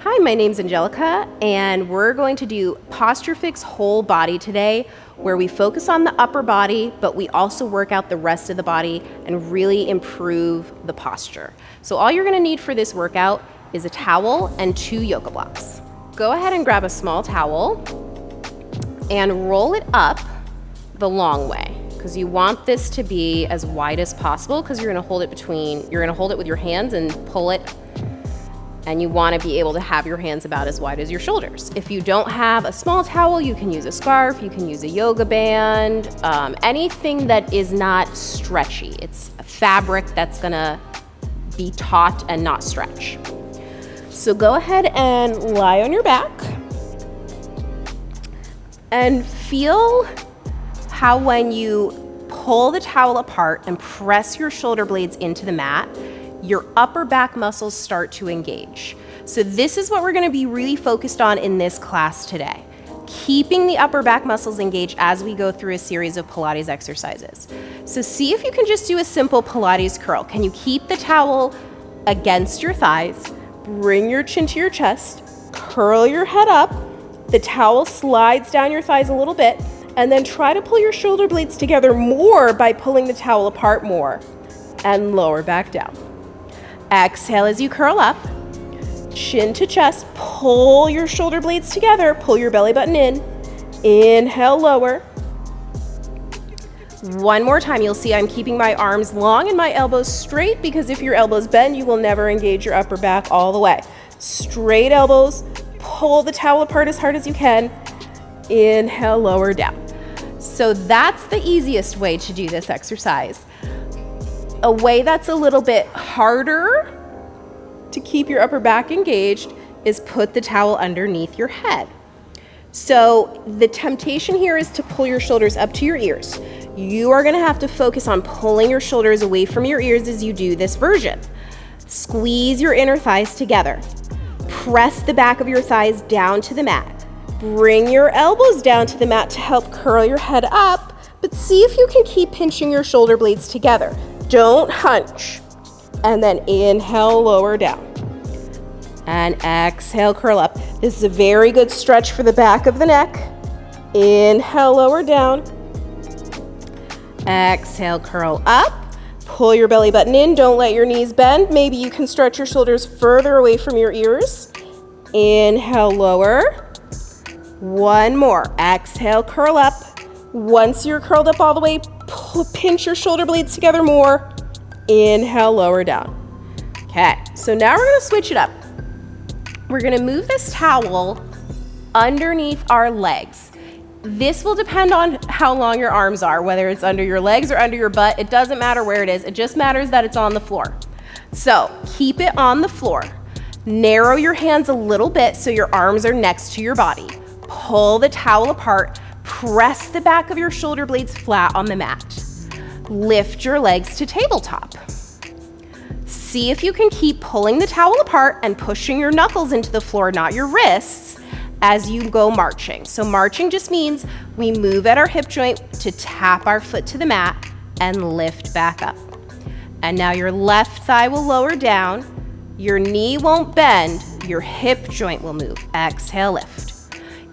Hi, my name's Angelica, and we're going to do Posture Fix Whole Body today, where we focus on the upper body, but we also work out the rest of the body and really improve the posture. So all you're gonna need for this workout is a towel and 2 yoga blocks. Go ahead and grab a small towel and roll it up the long way, because you want this to be as wide as possible, because you're gonna hold it with your hands and pull it, and you want to be able to have your hands about as wide as your shoulders. If you don't have a small towel, you can use a scarf, you can use a yoga band, anything that is not stretchy. It's a fabric that's gonna be taut and not stretch. So go ahead and lie on your back and feel how when you pull the towel apart and press your shoulder blades into the mat, your upper back muscles start to engage. So this is what we're gonna be really focused on in this class today. Keeping the upper back muscles engaged as we go through a series of Pilates exercises. So see if you can just do a simple Pilates curl. Can you keep the towel against your thighs, bring your chin to your chest, curl your head up, the towel slides down your thighs a little bit, and then try to pull your shoulder blades together more by pulling the towel apart more, and lower back down. Exhale as you curl up, chin to chest, pull your shoulder blades together, pull your belly button in, inhale, lower. One more time, you'll see I'm keeping my arms long and my elbows straight, because if your elbows bend, you will never engage your upper back all the way. Straight elbows, pull the towel apart as hard as you can, inhale, lower down. So that's the easiest way to do this exercise. A way that's a little bit harder to keep your upper back engaged is put the towel underneath your head. So the temptation here is to pull your shoulders up to your ears. You are gonna have to focus on pulling your shoulders away from your ears as you do this version. Squeeze your inner thighs together. Press the back of your thighs down to the mat. Bring your elbows down to the mat to help curl your head up, but see if you can keep pinching your shoulder blades together. Don't hunch. And then inhale, lower down. And exhale, curl up. This is a very good stretch for the back of the neck. Inhale, lower down. Exhale, curl up. Pull your belly button in. Don't let your knees bend. Maybe you can stretch your shoulders further away from your ears. Inhale, lower. One more. Exhale, curl up. Once you're curled up all the way, pinch your shoulder blades together more. Inhale, lower down. Okay, so now we're gonna switch it up. We're gonna move this towel underneath our legs. This will depend on how long your arms are, whether it's under your legs or under your butt. It doesn't matter where it is. It just matters that it's on the floor. So keep it on the floor. Narrow your hands a little bit so your arms are next to your body. Pull the towel apart. Press the back of your shoulder blades flat on the mat. Lift your legs to tabletop. See if you can keep pulling the towel apart and pushing your knuckles into the floor, not your wrists, as you go marching. So marching just means we move at our hip joint to tap our foot to the mat and lift back up. And now your left thigh will lower down, your knee won't bend, your hip joint will move. Exhale, lift.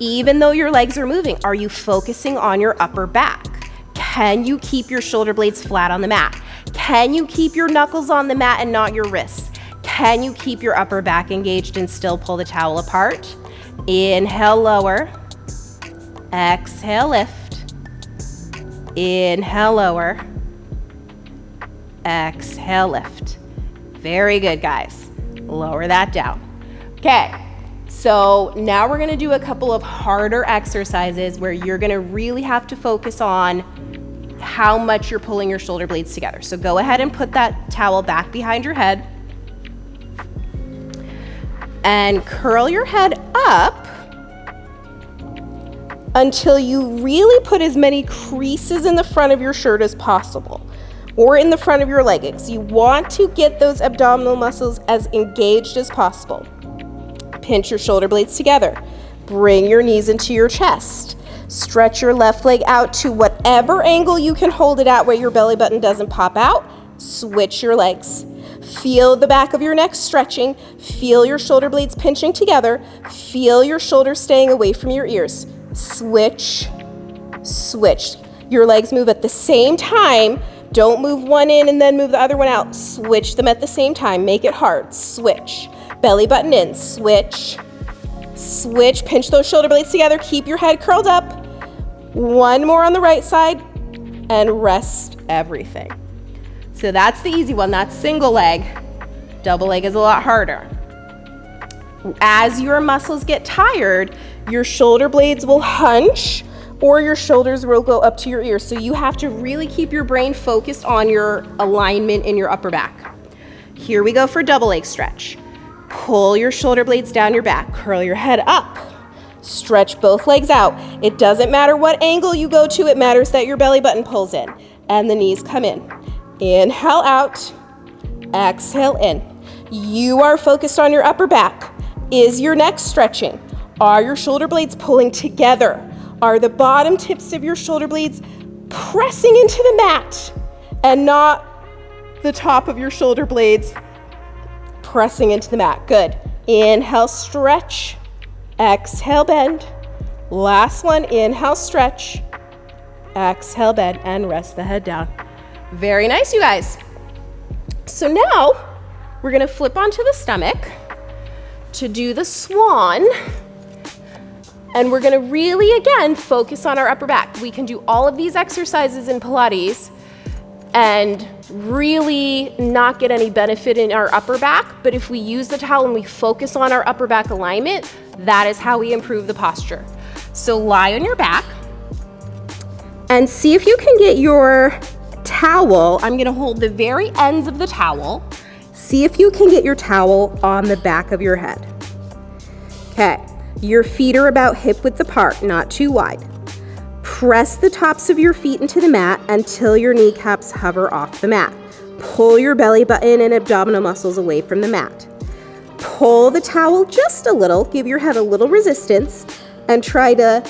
Even though your legs are moving, are you focusing on your upper back? Can you keep your shoulder blades flat on the mat? Can you keep your knuckles on the mat and not your wrists? Can you keep your upper back engaged and still pull the towel apart? Inhale, lower. Exhale, lift. Inhale, lower. Exhale, lift. Very good, guys. Lower that down. Okay. So now we're gonna do a couple of harder exercises where you're gonna really have to focus on how much you're pulling your shoulder blades together. So go ahead and put that towel back behind your head and curl your head up until you really put as many creases in the front of your shirt as possible, or in the front of your leggings. You want to get those abdominal muscles as engaged as possible. Pinch your shoulder blades together. Bring your knees into your chest. Stretch your left leg out to whatever angle you can hold it at where your belly button doesn't pop out. Switch your legs. Feel the back of your neck stretching. Feel your shoulder blades pinching together. Feel your shoulders staying away from your ears. Switch, switch. Your legs move at the same time. Don't move one in and then move the other one out. Switch them at the same time. Make it hard. Switch. Belly button in. Switch. Switch. Pinch those shoulder blades together. Keep your head curled up. One more on the right side and rest everything. So that's the easy one. That's single leg. Double leg is a lot harder. As your muscles get tired, your shoulder blades will hunch or your shoulders will go up to your ears. So you have to really keep your brain focused on your alignment in your upper back. Here we go for double leg stretch. Pull your shoulder blades down your back. Curl your head up. Stretch both legs out. It doesn't matter what angle you go to. It matters that your belly button pulls in and the knees come in. Inhale out. Exhale in. You are focused on your upper back. Is your neck stretching? Are your shoulder blades pulling together? Are the bottom tips of your shoulder blades pressing into the mat and not the top of your shoulder blades pressing into the mat? Good. Inhale, stretch. Exhale, bend. Last one. Inhale, stretch. Exhale, bend, and rest the head down. Very nice, you guys. So now we're going to flip onto the stomach to do the swan. And we're gonna really, again, focus on our upper back. We can do all of these exercises in Pilates and really not get any benefit in our upper back. But if we use the towel and we focus on our upper back alignment, that is how we improve the posture. So lie on your back and see if you can get your towel. I'm gonna hold the very ends of the towel. See if you can get your towel on the back of your head. Okay. Your feet are about hip width apart, not too wide. Press the tops of your feet into the mat until your kneecaps hover off the mat. Pull your belly button and abdominal muscles away from the mat. Pull the towel just a little, give your head a little resistance, and try to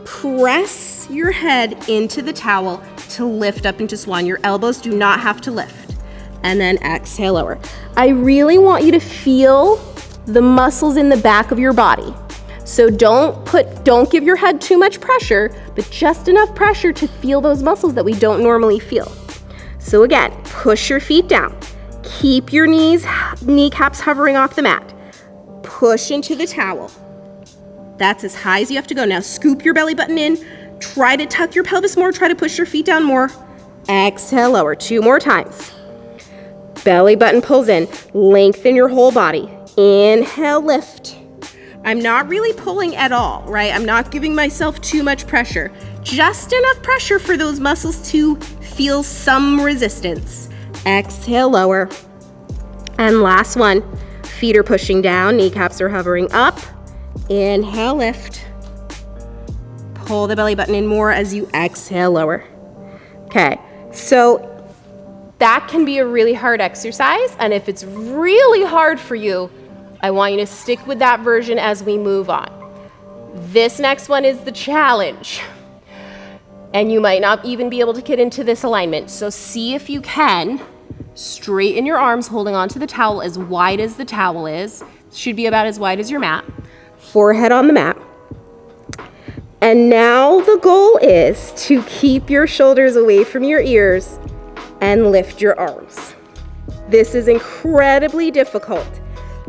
press your head into the towel to lift up into swan. Your elbows do not have to lift. And then exhale, lower. I really want you to feel the muscles in the back of your body. So don't give your head too much pressure, but just enough pressure to feel those muscles that we don't normally feel. So again, push your feet down. Keep your kneecaps hovering off the mat. Push into the towel. That's as high as you have to go. Now scoop your belly button in. Try to tuck your pelvis more. Try to push your feet down more. Exhale, lower. 2 more times. Belly button pulls in. Lengthen your whole body. Inhale, lift. I'm not really pulling at all, right? I'm not giving myself too much pressure. Just enough pressure for those muscles to feel some resistance. Exhale, lower. And last one. Feet are pushing down, kneecaps are hovering up. Inhale, lift. Pull the belly button in more as you exhale, lower. Okay, so that can be a really hard exercise, and if it's really hard for you, I want you to stick with that version as we move on. This next one is the challenge. And you might not even be able to get into this alignment. So see if you can straighten your arms, holding onto the towel as wide as the towel is. Should be about as wide as your mat. Forehead on the mat. And now the goal is to keep your shoulders away from your ears and lift your arms. This is incredibly difficult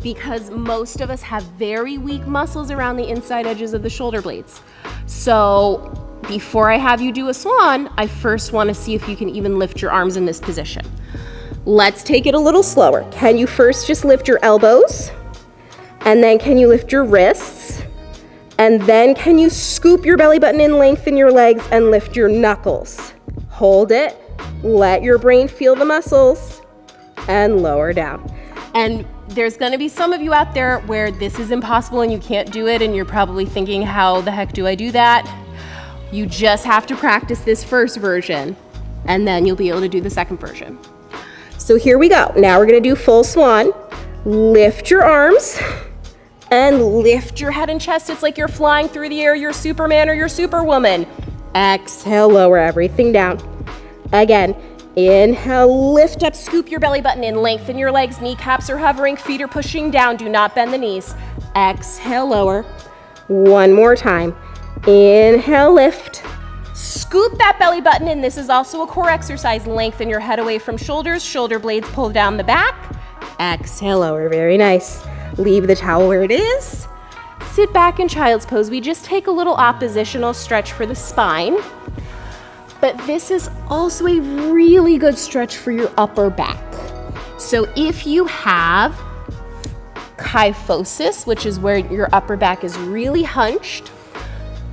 because most of us have very weak muscles around the inside edges of the shoulder blades. So before I have you do a swan, I first want to see if you can even lift your arms in this position. Let's take it a little slower. Can you first just lift your elbows? And then can you lift your wrists? And then can you scoop your belly button in, lengthen your legs, and lift your knuckles? Hold it. Let your brain feel the muscles and lower down. And there's gonna be some of you out there where this is impossible and you can't do it, and you're probably thinking, how the heck do I do that? You just have to practice this first version, and then you'll be able to do the second version. So here we go. Now we're gonna do full swan. Lift your arms and lift your head and chest. It's like you're flying through the air. You're Superman or you're Superwoman. Exhale, lower everything down. Again, Inhale, lift up, scoop your belly button in, lengthen your legs, kneecaps are hovering, feet are pushing down, do not bend the knees. Exhale, lower. One more time. Inhale, lift. Scoop that belly button in. This is also a core exercise. Lengthen your head away from shoulders, shoulder blades pull down the back. Exhale, lower, very nice. Leave the towel where it is. Sit back in child's pose. We just take a little oppositional stretch for the spine. But this is also a really good stretch for your upper back. So if you have kyphosis, which is where your upper back is really hunched,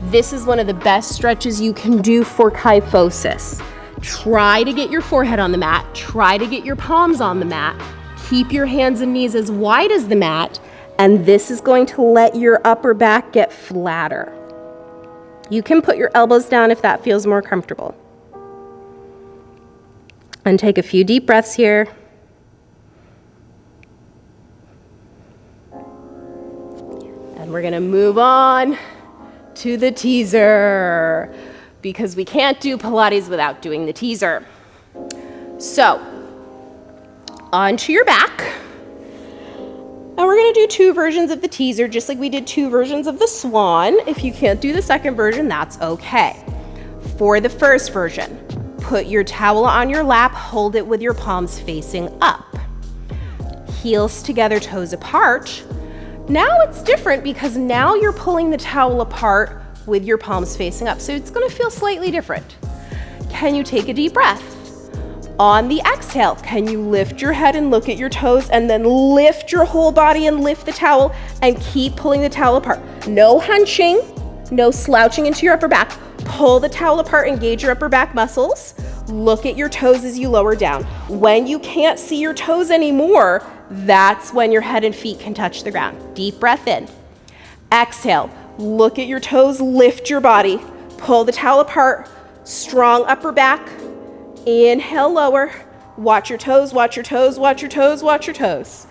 this is one of the best stretches you can do for kyphosis. Try to get your forehead on the mat. Try to get your palms on the mat. Keep your hands and knees as wide as the mat, and this is going to let your upper back get flatter. You can put your elbows down if that feels more comfortable. And take a few deep breaths here. And we're gonna move on to the teaser because we can't do Pilates without doing the teaser. So, onto your back. And we're gonna do 2 versions of the teaser, just like we did 2 versions of the swan. If you can't do the second version, that's okay. For the first version, put your towel on your lap, hold it with your palms facing up. Heels together, toes apart. Now it's different because now you're pulling the towel apart with your palms facing up, so it's gonna feel slightly different. Can you take a deep breath? On the exhale, can you lift your head and look at your toes and then lift your whole body and lift the towel and keep pulling the towel apart? No hunching, no slouching into your upper back. Pull the towel apart, engage your upper back muscles. Look at your toes as you lower down. When you can't see your toes anymore, that's when your head and feet can touch the ground. Deep breath in. Exhale, look at your toes, lift your body. Pull the towel apart, strong upper back. Inhale, lower. Watch your toes, watch your toes, watch your toes, watch your toes.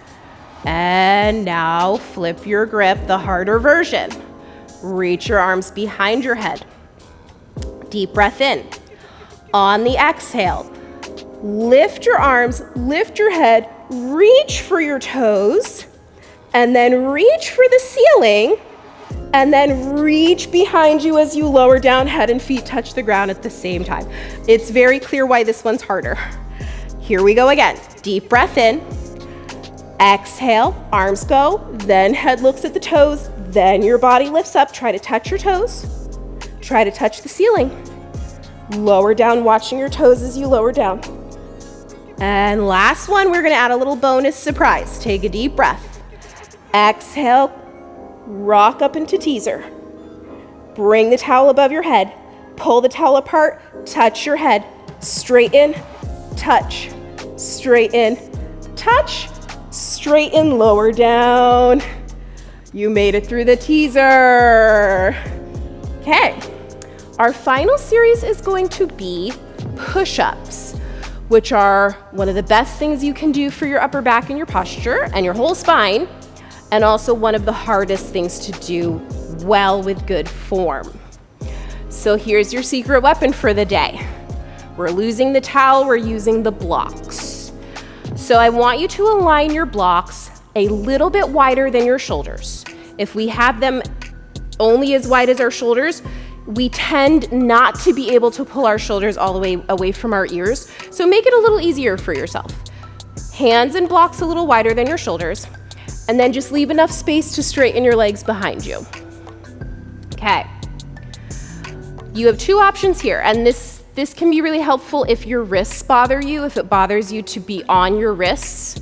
And now flip your grip, the harder version. Reach your arms behind your head. Deep breath in. On the exhale, lift your arms, lift your head, reach for your toes, and then reach for the ceiling, and then reach behind you as you lower down, head and feet touch the ground at the same time. It's very clear why this one's harder. Here we go again. Deep breath in. Exhale, arms go, then head looks at the toes, then your body lifts up. Try to touch your toes. Try to touch the ceiling. Lower down, watching your toes as you lower down. And last one, we're gonna add a little bonus surprise. Take a deep breath. Exhale, rock up into teaser. Bring the towel above your head. Pull the towel apart, touch your head. Straighten, touch. Straighten, touch. Straighten, lower down. You made it through the teaser. Okay. Our final series is going to be push-ups, which are one of the best things you can do for your upper back and your posture and your whole spine, and also one of the hardest things to do well with good form. So here's your secret weapon for the day. We're losing the towel, we're using the blocks. So I want you to align your blocks a little bit wider than your shoulders. If we have them only as wide as our shoulders, we tend not to be able to pull our shoulders all the way away from our ears. So make it a little easier for yourself. Hands and blocks a little wider than your shoulders, and then just leave enough space to straighten your legs behind you. Okay. You have 2 options here, and this can be really helpful if your wrists bother you, if it bothers you to be on your wrists.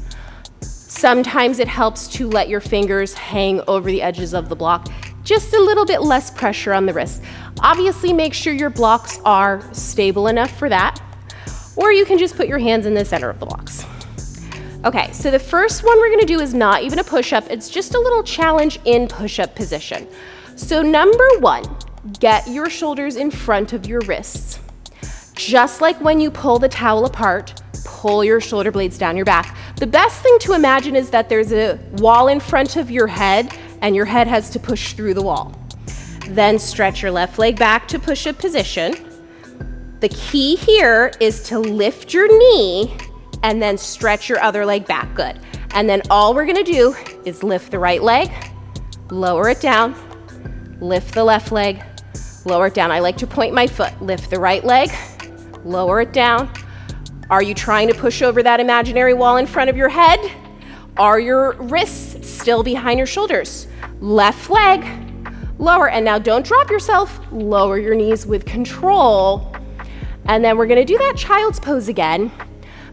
Sometimes it helps to let your fingers hang over the edges of the block. Just a little bit less pressure on the wrists. Obviously, make sure your blocks are stable enough for that, or you can just put your hands in the center of the blocks. Okay, so the first one we're gonna do is not even a push-up, it's just a little challenge in push-up position. So number 1, get your shoulders in front of your wrists. Just like when you pull the towel apart, pull your shoulder blades down your back. The best thing to imagine is that there's a wall in front of your head and your head has to push through the wall. Then stretch your left leg back to push-up position. The key here is to lift your knee and then stretch your other leg back. Good. And then all we're gonna do is lift the right leg, lower it down, lift the left leg, lower it down. I like to point my foot. Lift the right leg, lower it down. Are you trying to push over that imaginary wall in front of your head? Are your wrists still behind your shoulders? Left leg, lower. And now don't drop yourself. Lower your knees with control. And then we're gonna do that child's pose again.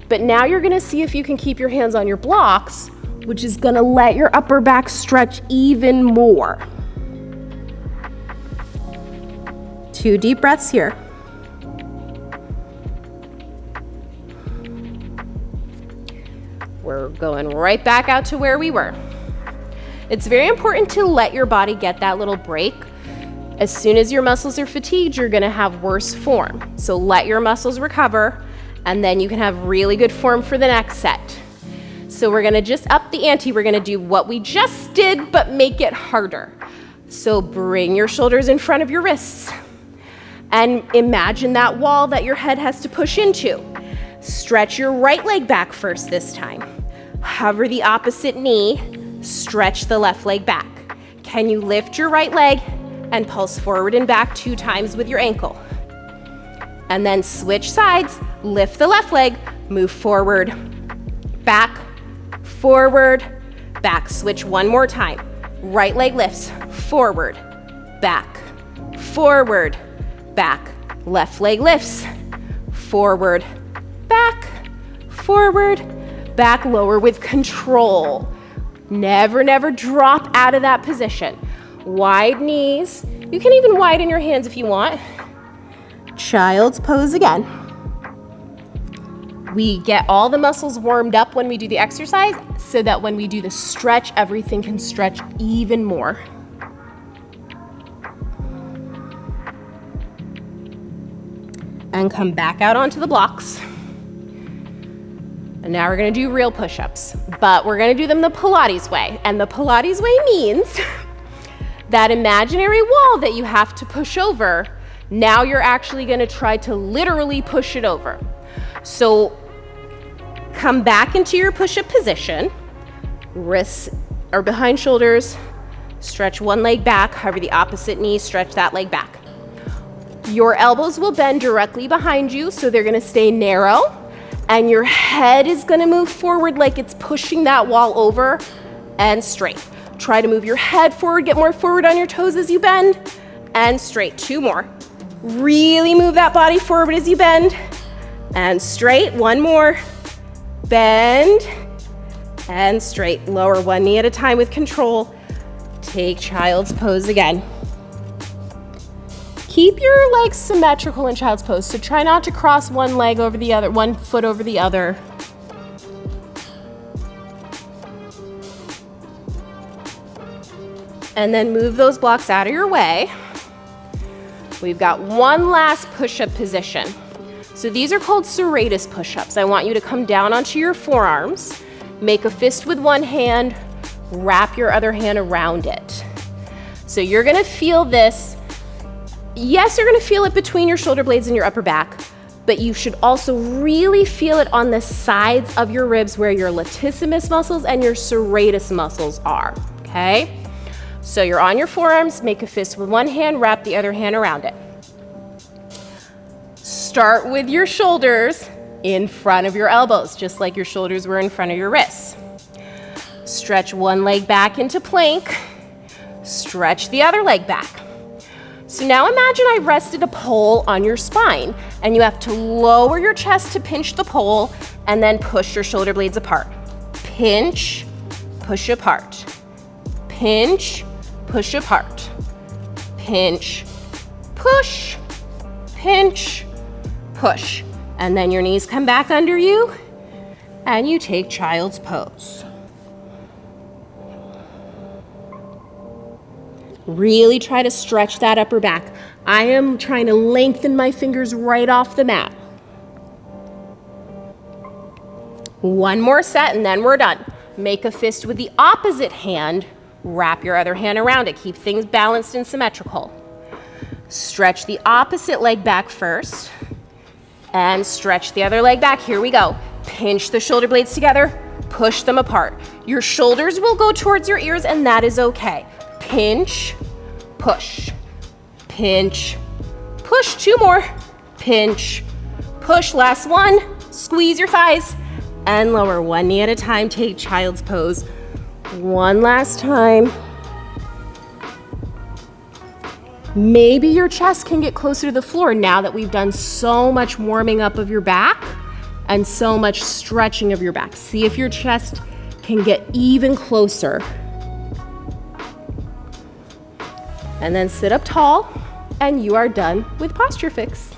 But now you're gonna see if you can keep your hands on your blocks, which is gonna let your upper back stretch even more. 2 deep breaths here. We're going right back out to where we were. It's very important to let your body get that little break. As soon as your muscles are fatigued, you're gonna have worse form. So let your muscles recover, and then you can have really good form for the next set. So we're gonna just up the ante. We're gonna do what we just did, but make it harder. So bring your shoulders in front of your wrists and imagine that wall that your head has to push into. Stretch your right leg back first this time. Hover the opposite knee, stretch the left leg back. Can you lift your right leg and pulse forward and back 2 times with your ankle? And then switch sides, lift the left leg, move forward, back, forward, back. Switch one more time. Right leg lifts, forward, back, forward, back. Left leg lifts, forward, back, forward, back. Lower with control. Never, never drop out of that position. Wide knees. You can even widen your hands if you want. Child's pose again. We get all the muscles warmed up when we do the exercise so that when we do the stretch, everything can stretch even more. And come back out onto the blocks. And now we're gonna do real push-ups, but we're gonna do them the Pilates way. And the Pilates way means that imaginary wall that you have to push over, now you're actually gonna try to literally push it over. So come back into your push-up position. Wrists are behind shoulders. Stretch one leg back, hover the opposite knee, stretch that leg back. Your elbows will bend directly behind you, so they're gonna stay narrow, and your head is gonna move forward like it's pushing that wall over and straight. Try to move your head forward, get more forward on your toes as you bend, and straight. 2 more. Really move that body forward as you bend, and straight. 1 more. Bend, and straight. Lower one knee at a time with control. Take child's pose again. Keep your legs symmetrical in child's pose, so try not to cross one leg over the other, one foot over the other. And then move those blocks out of your way. We've got one last push-up position. So these are called serratus push-ups. I want you to come down onto your forearms, make a fist with one hand, wrap your other hand around it. So you're gonna feel this. Yes, you're gonna feel it between your shoulder blades and your upper back, but you should also really feel it on the sides of your ribs where your latissimus muscles and your serratus muscles are, okay? So you're on your forearms, make a fist with one hand, wrap the other hand around it. Start with your shoulders in front of your elbows, just like your shoulders were in front of your wrists. Stretch one leg back into plank, stretch the other leg back. So now imagine I rested a pole on your spine, and you have to lower your chest to pinch the pole and then push your shoulder blades apart. Pinch, push apart. Pinch, push apart. Pinch, push, pinch, push. And then your knees come back under you and you take child's pose. Really try to stretch that upper back. I am trying to lengthen my fingers right off the mat. One more set and then we're done. Make a fist with the opposite hand, wrap your other hand around it. Keep things balanced and symmetrical. Stretch the opposite leg back first. And stretch the other leg back. Here we go. Pinch the shoulder blades together, push them apart. Your shoulders will go towards your ears, and that is okay. Pinch, push, pinch, push. 2 more. Pinch, push. Last one. Squeeze your thighs and lower. 1 knee at a time. Take child's pose. 1 last time. Maybe your chest can get closer to the floor now that we've done so much warming up of your back and so much stretching of your back. See if your chest can get even closer. And then sit up tall, and you are done with Posture Fix.